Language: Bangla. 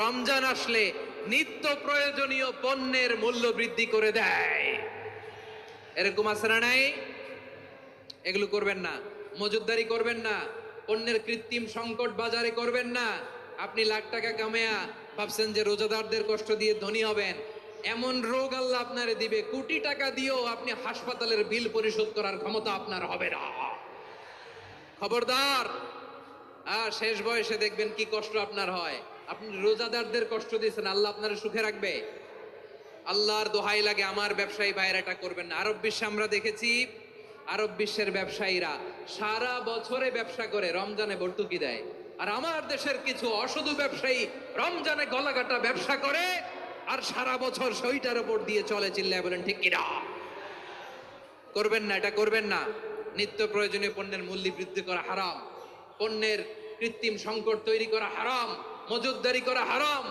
রমজান আসলে নিত্য প্রয়োজনীয় পণ্যের মূল্য বৃদ্ধি করে দেয়। এরকম আছে না নাই? এগুলো করবেন না, মজুদদারি করবেন না, পণ্যের কৃত্রিম সংকট বাজারে করবেন না। আপনি লাখ টাকা কামায়া ভাবছেন যে রোজাদারদের কষ্ট দিয়ে ধনী হবেন, এমন রোগ আল্লাহ আপনারে দিবে, কোটি টাকা দিয়েও আপনি হাসপাতালের বিল পরিশোধ করার ক্ষমতা আপনার হবে না। খবরদার। শেষ বয়সে দেখবেন কি কষ্ট আপনার হয়। আপনি রোজাদারদের কষ্ট দিয়েছেন, আল্লাহ আপনার সুখে রাখবে? আল্লাহর দোহাই লাগে, আমার ব্যবসায়ী ভাইয়েরা এটা করবেন না। আরব বিশ্বে আমরা দেখেছি, আরব বিশ্বের ব্যবসায়ীরা সারা বছরে ব্যবসা করে, রমজানে ভর্তুকি দেয়। আর আমার দেশের কিছু অসাধু ব্যবসায়ী রমজানে গলাকাটা ব্যবসা করে আর সারা বছর সইটার উপর দিয়ে চলে। চিল্লায় বলেন ঠিক কিনা? করবেন না, এটা করবেন না। নিত্য প্রয়োজনীয় পণ্যের মূল্য বৃদ্ধি করা হারাম, পণ্যের কৃত্রিম সংকট তৈরি করা হারাম, মজুদদারি করা হারাম।